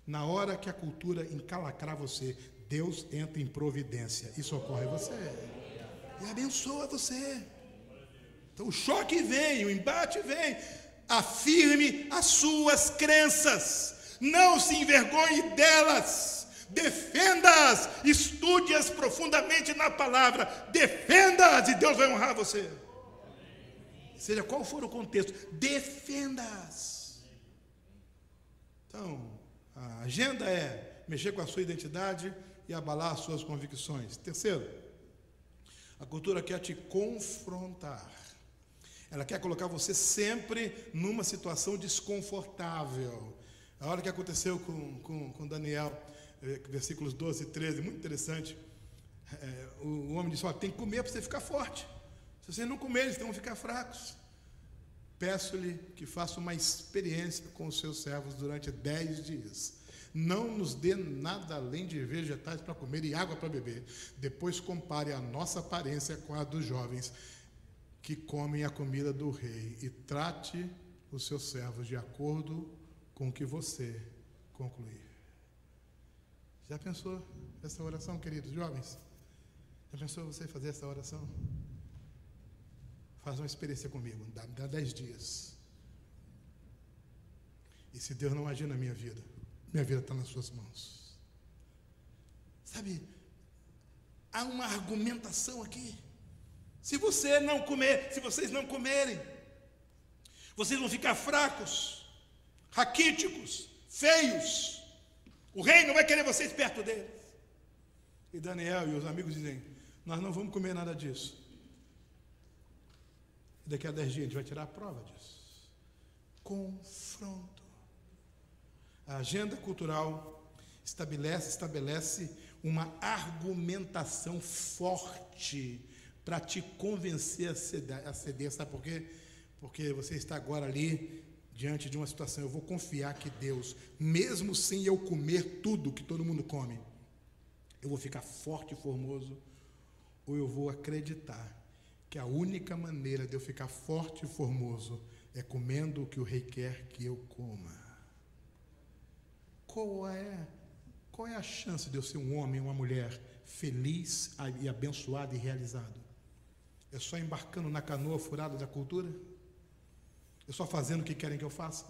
Na hora que a cultura encalacrar você, Deus entra em providência e socorre você e abençoa você. Então o choque vem, o embate vem. Afirme as suas crenças, não se envergonhe delas, defenda-as, estude-as profundamente na palavra, defenda-as e Deus vai honrar você. Seja qual for o contexto, defenda-as. Então, a agenda é mexer com a sua identidade e abalar as suas convicções. Terceiro, a cultura quer te confrontar. Ela quer colocar você sempre numa situação desconfortável. A hora que aconteceu com Daniel, versículos 12 e 13, muito interessante. O homem disse: tem que comer para você ficar forte. Se vocês não comerem, vocês vão ficar fracos. Peço-lhe que faça uma experiência com os seus servos durante 10 dias. Não nos dê nada além de vegetais para comer e água para beber. Depois compare a nossa aparência com a dos jovens que comem a comida do rei. E trate os seus servos de acordo com o que você concluir. Já pensou essa oração, queridos jovens? Já pensou você fazer essa oração? Faz uma experiência comigo, dá 10 dias. E se Deus não agir na minha vida está nas suas mãos. Sabe, há uma argumentação aqui. Se você não comer, se vocês não comerem, vocês vão ficar fracos, raquíticos, feios. O rei não vai querer vocês perto deles. E Daniel e os amigos dizem: nós não vamos comer nada disso. E daqui a 10 dias a gente vai tirar a prova disso. Confronto. A agenda cultural estabelece uma argumentação forte para te convencer a ceder. Sabe por quê? Porque você está agora ali diante de uma situação. Eu vou confiar que Deus, mesmo sem eu comer tudo que todo mundo come, eu vou ficar forte e formoso, ou eu vou acreditar que a única maneira de eu ficar forte e formoso é comendo o que o rei quer que eu coma. Qual é a chance de eu ser um homem, uma mulher feliz e abençoado e realizado? É só embarcando na canoa furada da cultura? É só fazendo o que querem que eu faça?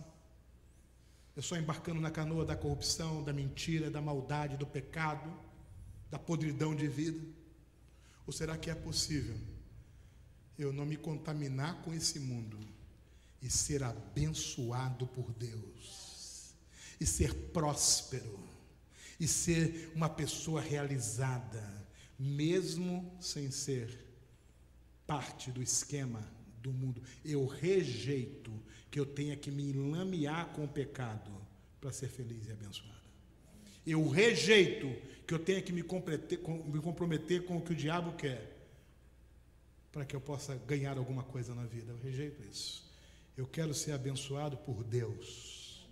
É só embarcando na canoa da corrupção, da mentira, da maldade, do pecado, da podridão de vida? Ou será que é possível eu não me contaminar com esse mundo e ser abençoado por Deus, e ser próspero, e ser uma pessoa realizada, mesmo sem ser parte do esquema do mundo? Eu rejeito que eu tenha que me enlamear com o pecado para ser feliz e abençoado. Eu rejeito que eu tenha que me comprometer com o que o diabo quer para que eu possa ganhar alguma coisa na vida. Eu rejeito isso. Eu quero ser abençoado por Deus.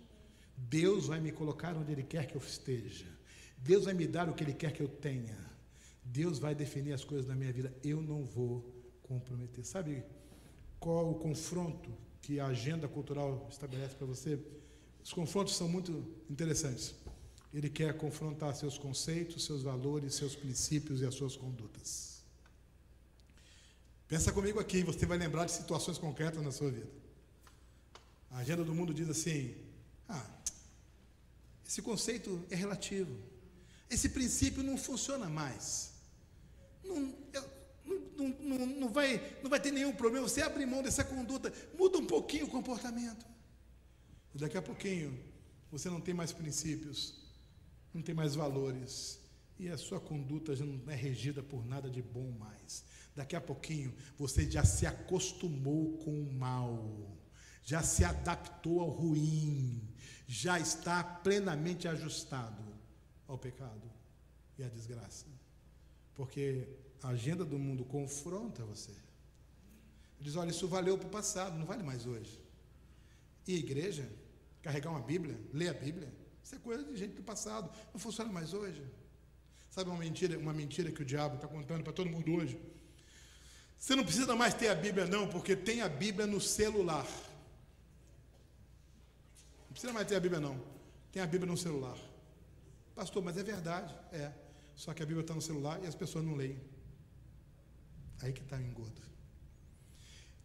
Deus vai me colocar onde Ele quer que eu esteja. Deus vai me dar o que Ele quer que eu tenha. Deus vai definir as coisas da minha vida. Eu não vou comprometer. Sabe qual o confronto que a agenda cultural estabelece para você? Os confrontos são muito interessantes. Ele quer confrontar seus conceitos, seus valores, seus princípios e as suas condutas. Pensa comigo aqui, você vai lembrar de situações concretas na sua vida. A agenda do mundo diz assim: esse conceito é relativo, esse princípio não funciona mais, não vai ter nenhum problema, você abre mão dessa conduta, muda um pouquinho o comportamento, e daqui a pouquinho você não tem mais princípios, não tem mais valores, e a sua conduta já não é regida por nada de bom mais. Daqui a pouquinho você já se acostumou com o mal, já se adaptou ao ruim, já está plenamente ajustado ao pecado e à desgraça. Porque a agenda do mundo confronta você. Diz: olha, isso valeu para o passado, não vale mais hoje. E a igreja, carregar uma Bíblia, ler a Bíblia, isso é coisa de gente do passado, não funciona mais hoje. Sabe uma mentira que o diabo está contando para todo mundo hoje? Você não precisa mais ter a Bíblia não, porque tem a Bíblia no celular. Não precisa mais ter a Bíblia não, tem a Bíblia no celular. Pastor, mas é verdade. É, só que a Bíblia está no celular e as pessoas não leem. Aí que está o engodo.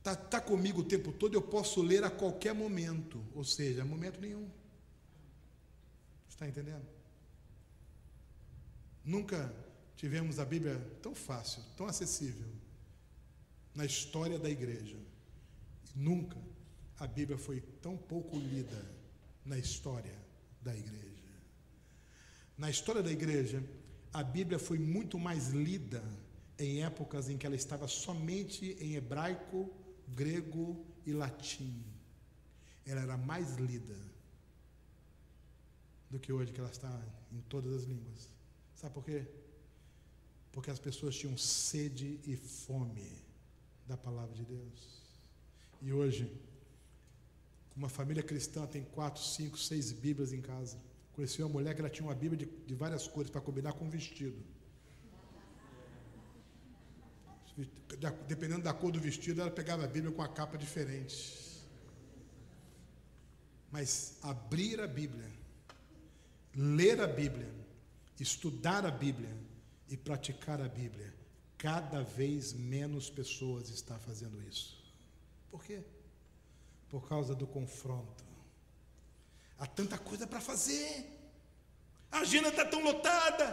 Está comigo o tempo todo, eu posso ler a qualquer momento, ou seja, momento nenhum. Está entendendo? Nunca tivemos a Bíblia tão fácil, tão acessível na história da igreja. Nunca a Bíblia foi tão pouco lida na história da igreja. Na história da igreja, a Bíblia foi muito mais lida em épocas em que ela estava somente em hebraico, grego e latim. Ela era mais lida do que hoje, que ela está em todas as línguas. Sabe por quê? Porque as pessoas tinham sede e fome da palavra de Deus. E hoje, uma família cristã tem 4, 5, 6 Bíblias em casa. Conheci uma mulher que ela tinha uma Bíblia de várias cores para combinar com um vestido. Dependendo da cor do vestido, ela pegava a Bíblia com a capa diferente. Mas abrir a Bíblia, ler a Bíblia, estudar a Bíblia e praticar a Bíblia, cada vez menos pessoas estão fazendo isso. Por quê? Por causa do confronto. Há tanta coisa para fazer. A agenda está tão lotada.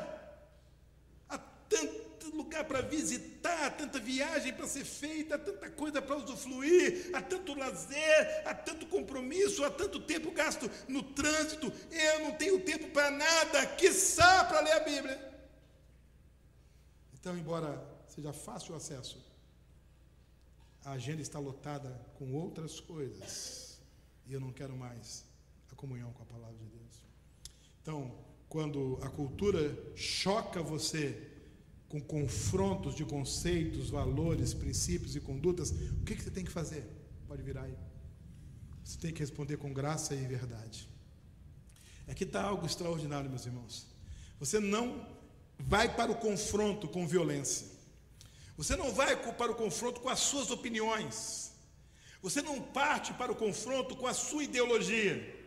Há tanto lugar para visitar, há tanta viagem para ser feita, há tanta coisa para usufruir, há tanto lazer, há tanto compromisso, há tanto tempo gasto no trânsito. Eu não tenho tempo para nada, quiçá para ler a Bíblia. Então, embora seja fácil o acesso, a agenda está lotada com outras coisas, e eu não quero mais a comunhão com a palavra de Deus. Então, quando a cultura choca você com confrontos de conceitos, valores, princípios e condutas, o que você tem que fazer? Pode virar aí. Você tem que responder com graça e verdade. Aqui está algo extraordinário, meus irmãos. Você não vai para o confronto com violência. Você não vai para o confronto com as suas opiniões. Você não parte para o confronto com a sua ideologia.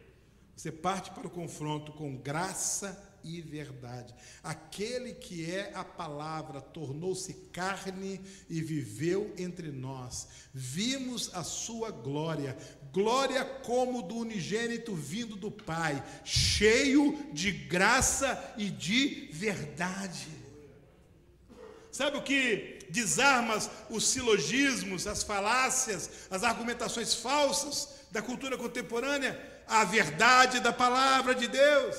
Você parte para o confronto com graça e verdade. Aquele que é a palavra tornou-se carne e viveu entre nós. Vimos a sua glória, glória como do unigênito vindo do Pai, cheio de graça e de verdade. Sabe o que desarma os silogismos, as falácias, as argumentações falsas da cultura contemporânea? A verdade da palavra de Deus,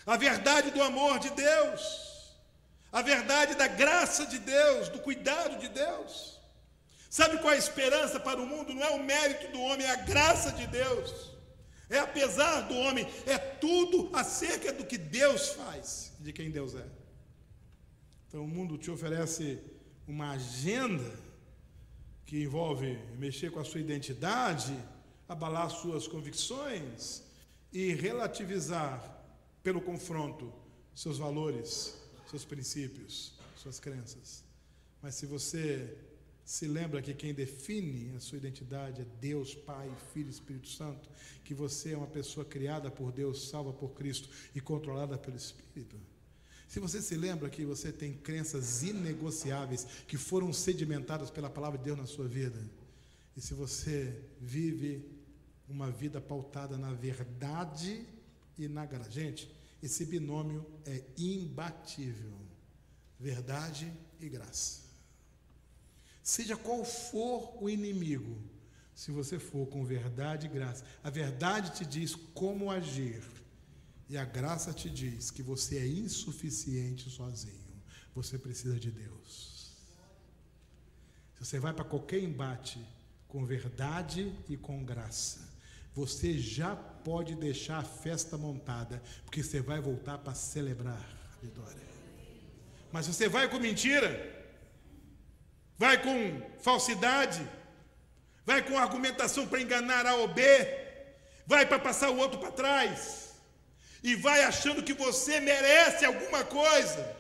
a verdade do amor de Deus, a verdade da graça de Deus, do cuidado de Deus. Sabe qual é a esperança para o mundo? Não é o mérito do homem, é a graça de Deus. É apesar do homem, é tudo acerca do que Deus faz, de quem Deus é. Então o mundo te oferece uma agenda que envolve mexer com a sua identidade, abalar suas convicções e relativizar pelo confronto seus valores, seus princípios, suas crenças. Mas se você se lembra que quem define a sua identidade é Deus, Pai, Filho e Espírito Santo, que você é uma pessoa criada por Deus, salva por Cristo e controlada pelo Espírito. Se você se lembra que você tem crenças inegociáveis que foram sedimentadas pela palavra de Deus na sua vida, e se você vive uma vida pautada na verdade e na graça. Gente, esse binômio é imbatível. Verdade e graça. Seja qual for o inimigo, se você for com verdade e graça, a verdade te diz como agir, e a graça te diz que você é insuficiente sozinho. Você precisa de Deus. Se você vai para qualquer embate com verdade e com graça, você já pode deixar a festa montada, porque você vai voltar para celebrar a vitória. Mas se você vai com mentira, vai com falsidade, vai com argumentação para enganar A ou B, vai para passar o outro para trás, e vai achando que você merece alguma coisa,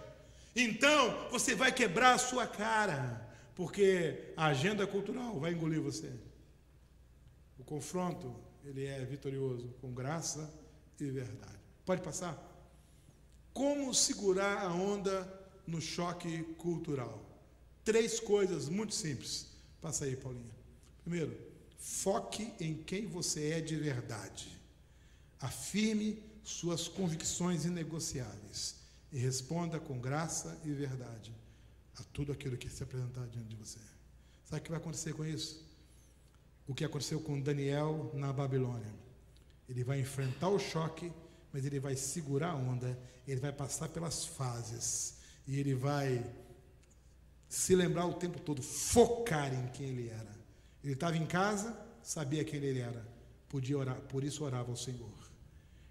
então você vai quebrar a sua cara, porque a agenda cultural vai engolir você. O confronto, ele é vitorioso com graça e verdade. Pode passar? Como segurar a onda no choque cultural? 3 coisas muito simples. Passa aí, Paulinha. Primeiro, foque em quem você é de verdade. Afirme suas convicções inegociáveis e responda com graça e verdade a tudo aquilo que se apresentar diante de você. Sabe o que vai acontecer com isso? O que aconteceu com Daniel na Babilônia. Ele vai enfrentar o choque, mas ele vai segurar a onda, ele vai passar pelas fases, e ele vai se lembrar o tempo todo, focar em quem ele era. Ele estava em casa, sabia quem ele era, podia orar, por isso orava ao Senhor.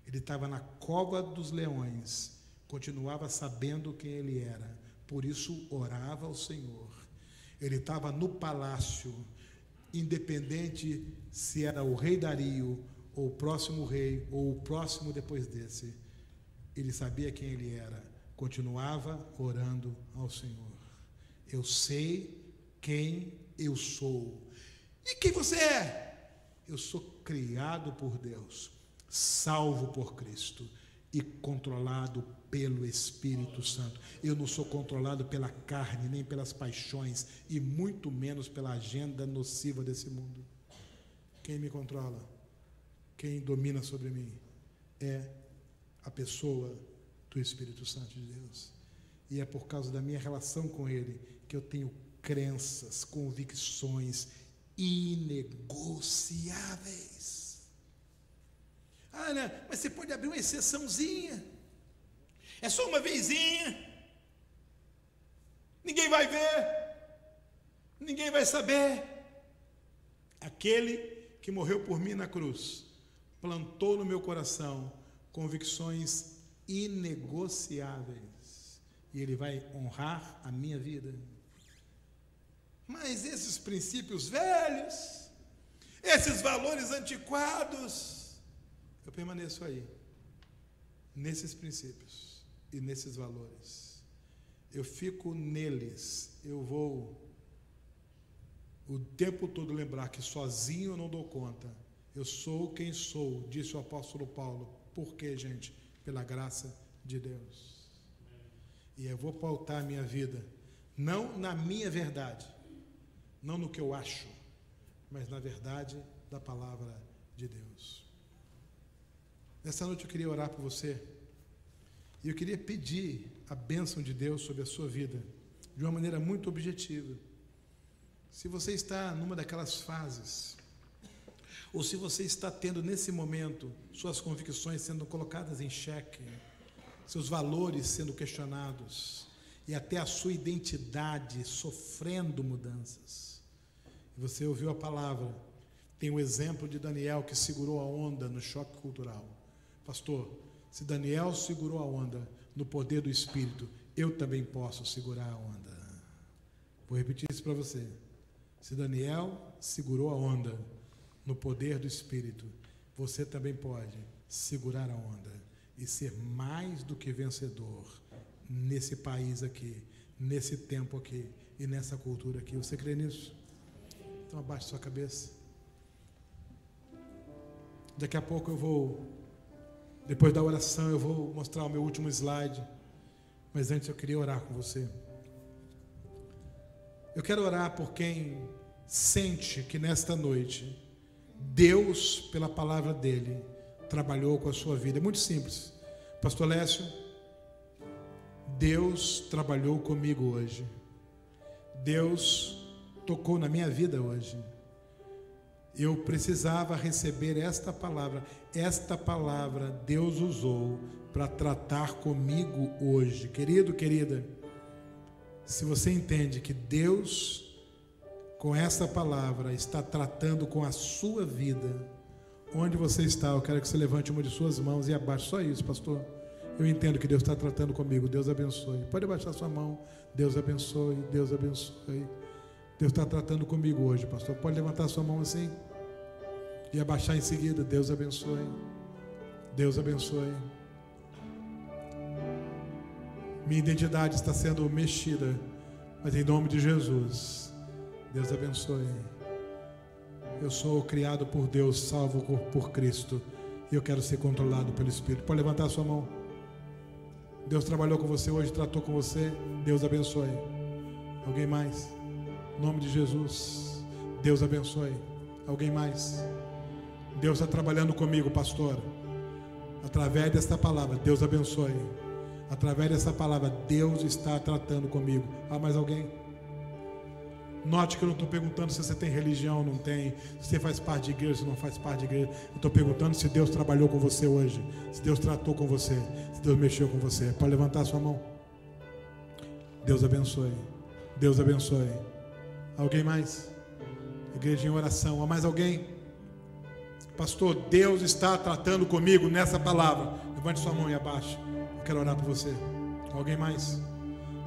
Ele estava na cova dos leões, continuava sabendo quem ele era, por isso orava ao Senhor. Ele estava no palácio, independente se era o rei Dario, ou o próximo rei, ou o próximo depois desse, ele sabia quem ele era, continuava orando ao Senhor. Eu sei quem eu sou. E quem você é? Eu sou criado por Deus, salvo por Cristo e controlado pelo Espírito Santo. Eu não sou controlado pela carne, nem pelas paixões, e muito menos pela agenda nociva desse mundo. Quem me controla? quem domina sobre mim é a pessoa do Espírito Santo de Deus. E é por causa da minha relação com Ele que eu tenho crenças, convicções inegociáveis. Ah, né? Mas você pode abrir uma exceçãozinha. É só uma vezinha. Ninguém vai ver. Ninguém vai saber. Aquele que morreu por mim na cruz plantou no meu coração convicções inegociáveis. E Ele vai honrar a minha vida. Mas esses princípios velhos, esses valores antiquados, eu permaneço aí, nesses princípios e nesses valores. Eu fico neles. Eu vou o tempo todo lembrar que sozinho eu não dou conta. Eu sou quem sou, disse o apóstolo Paulo. Por quê, gente? Pela graça de Deus. E eu vou pautar a minha vida, não na minha verdade, não no que eu acho, mas na verdade da palavra de Deus. Nessa noite eu queria orar por você. E eu queria pedir a bênção de Deus sobre a sua vida, de uma maneira muito objetiva. Se você está numa daquelas fases, ou se você está tendo nesse momento suas convicções sendo colocadas em xeque, seus valores sendo questionados, e até a sua identidade sofrendo mudanças, e você ouviu a palavra, tem o exemplo de Daniel que segurou a onda no choque cultural. Pastor, se Daniel segurou a onda no poder do Espírito, eu também posso segurar a onda. Vou repetir isso para você. Se Daniel segurou a onda no poder do Espírito, você também pode segurar a onda e ser mais do que vencedor nesse país aqui, nesse tempo aqui e nessa cultura aqui. Você crê nisso? Então abaixe sua cabeça. Daqui a pouco eu vou, depois da oração, eu vou mostrar o meu último slide. Mas antes eu queria orar com você. Eu quero orar por quem sente que nesta noite Deus, pela palavra dele, trabalhou com a sua vida. É muito simples. Pastor Lécio, Deus trabalhou comigo hoje. Deus tocou na minha vida hoje. Eu precisava receber esta palavra. Esta palavra Deus usou para tratar comigo hoje. Querido, querida, se você entende que Deus, com essa palavra, está tratando com a sua vida, onde você está, eu quero que você levante uma de suas mãos e abaixe. Só isso, pastor. Eu entendo que Deus está tratando comigo. Deus abençoe. Pode abaixar sua mão. Deus abençoe. Deus abençoe. Deus está tratando comigo hoje, pastor. Pode levantar sua mão assim e abaixar em seguida. Deus abençoe. Deus abençoe. Minha identidade está sendo mexida, mas em nome de Jesus, Deus abençoe. Eu sou criado por Deus, salvo por Cristo, e eu quero ser controlado pelo Espírito. Pode levantar a sua mão. Deus trabalhou com você hoje, tratou com você. Deus abençoe. Alguém mais? Em nome de Jesus, Deus abençoe. Alguém mais? Deus está trabalhando comigo, pastor. Através desta palavra, Deus abençoe. Através dessa palavra, Deus está tratando comigo. Ah, mais alguém? Note que eu não estou perguntando se você tem religião ou não tem, se você faz parte de igreja, se não faz parte de igreja. Eu estou perguntando se Deus trabalhou com você hoje, se Deus tratou com você, se Deus mexeu com você. Pode levantar a sua mão. Deus abençoe. Deus abençoe. Alguém mais? Igreja em oração. Há mais alguém? Pastor, Deus está tratando comigo nessa palavra. Levante sua mão e abaixe. Eu quero orar por você. Alguém mais?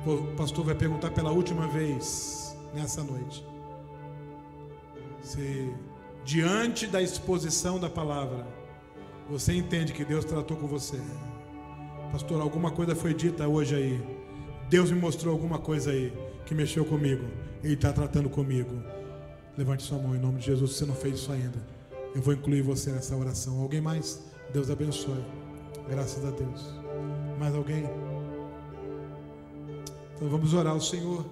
O pastor vai perguntar pela última vez nessa noite. Se diante da exposição da palavra, você entende que Deus tratou com você. Pastor, alguma coisa foi dita hoje aí. Deus me mostrou alguma coisa aí que mexeu comigo. Ele está tratando comigo. Levante sua mão em nome de Jesus. Se você não fez isso ainda, eu vou incluir você nessa oração. Alguém mais? Deus abençoe. Graças a Deus. Mais alguém? Então vamos orar ao Senhor.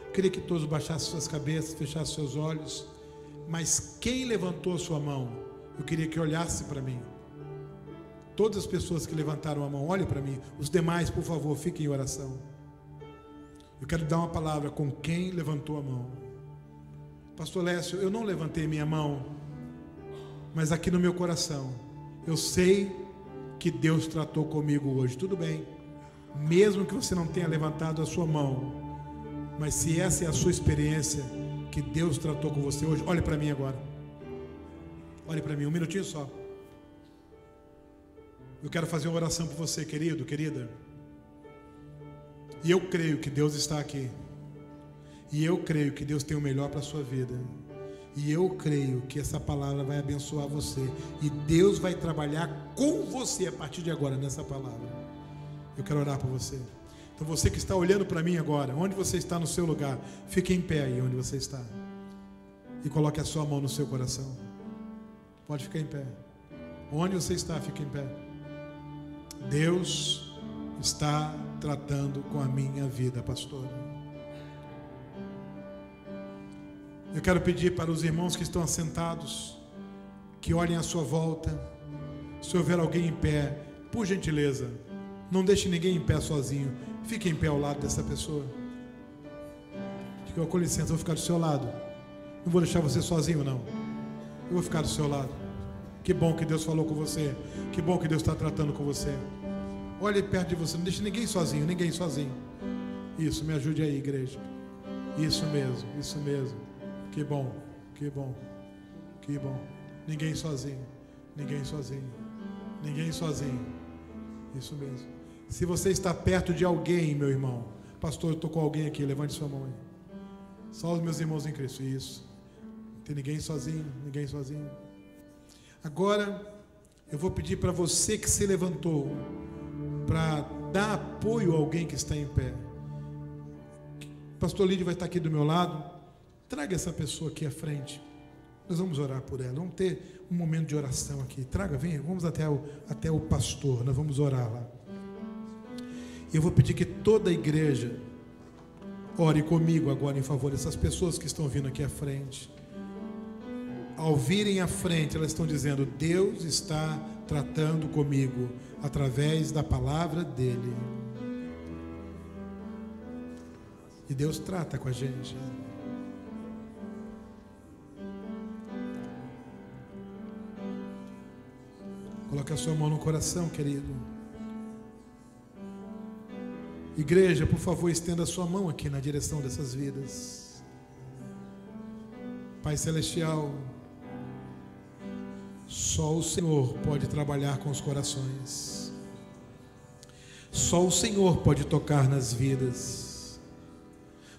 Eu queria que todos baixassem suas cabeças, fechassem seus olhos. Mas quem levantou a sua mão, eu queria que olhasse para mim. Todas as pessoas que levantaram a mão, olhem para mim. Os demais, por favor, fiquem em oração. Eu quero dar uma palavra com quem levantou a mão. Pastor Lécio, eu não levantei minha mão, mas aqui no meu coração, eu sei que Deus tratou comigo hoje. Tudo bem, mesmo que você não tenha levantado a sua mão, mas se essa é a sua experiência, que Deus tratou com você hoje, olhe para mim agora. Olhe para mim, um minutinho só. Eu quero fazer uma oração por você, querido, querida. E eu creio que Deus está aqui. E eu creio que Deus tem o melhor para a sua vida. E eu creio que essa palavra vai abençoar você. E Deus vai trabalhar com você a partir de agora nessa palavra. Eu quero orar por você. Então você que está olhando para mim agora, onde você está no seu lugar, fique em pé aí onde você está. E coloque a sua mão no seu coração. Pode ficar em pé. Onde você está, fique em pé. Deus está tratando com a minha vida, pastor. Eu quero pedir para os irmãos que estão assentados, que olhem à sua volta. Se houver alguém em pé, por gentileza, não deixe ninguém em pé sozinho. Fique em pé ao lado dessa pessoa. Com licença, eu vou ficar do seu lado. Não vou deixar você sozinho, não. Eu vou ficar do seu lado. Que bom que Deus falou com você. Que bom que Deus está tratando com você. Olhe perto de você, não deixe ninguém sozinho, ninguém sozinho. Isso, me ajude aí, igreja. Isso mesmo, isso mesmo. Que bom, que bom, que bom. Ninguém sozinho, ninguém sozinho, ninguém sozinho. Isso mesmo. Se você está perto de alguém, meu irmão, pastor, eu estou com alguém aqui, levante sua mão aí. Só os meus irmãos em Cristo, isso. Não tem ninguém sozinho, ninguém sozinho. Agora, eu vou pedir para você que se levantou, para dar apoio a alguém que está em pé. Pastor Lídio vai estar aqui do meu lado. Traga essa pessoa aqui à frente. Nós vamos orar por ela. Vamos ter um momento de oração aqui. Traga, venha, vamos até o pastor. Nós vamos orar lá. E eu vou pedir que toda a igreja ore comigo agora em favor dessas pessoas que estão vindo aqui à frente. Ao virem à frente, elas estão dizendo: Deus está tratando comigo através da palavra dele. E Deus trata com a gente. Coloque a sua mão no coração, querido. Igreja, por favor, estenda a sua mão aqui na direção dessas vidas. Pai Celestial, só o Senhor pode trabalhar com os corações. Só o Senhor pode tocar nas vidas.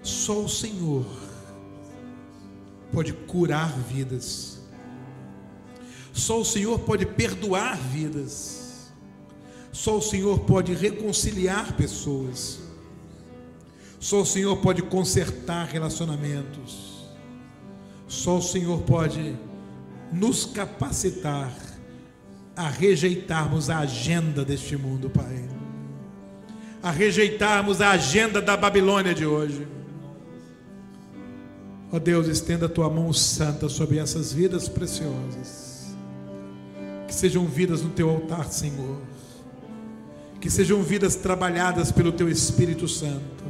Só o Senhor pode curar vidas. Só o Senhor pode perdoar vidas. Só o Senhor pode reconciliar pessoas. Só o Senhor pode consertar relacionamentos. Só o Senhor pode nos capacitar a rejeitarmos a agenda deste mundo, Pai. A rejeitarmos a agenda da Babilônia de hoje. Ó Deus, estenda a tua mão santa sobre essas vidas preciosas. Que sejam vidas no teu altar, Senhor. Que sejam vidas trabalhadas pelo teu Espírito Santo.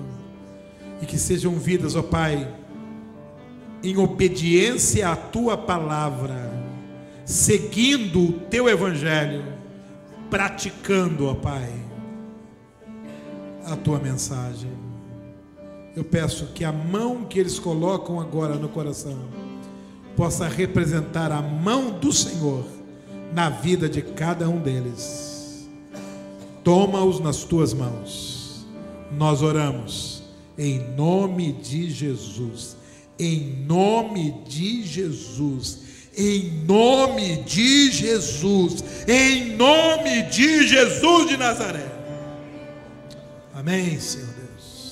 E que sejam vidas, ó Pai, em obediência à tua palavra, seguindo o teu evangelho, praticando, ó Pai, a tua mensagem. Eu peço que a mão que eles colocam agora no coração possa representar a mão do Senhor na vida de cada um deles. Toma-os nas tuas mãos. Nós oramos em nome de Jesus. Em nome de Jesus. Em nome de Jesus. Em nome de Jesus de Nazaré. Amém, Senhor Deus.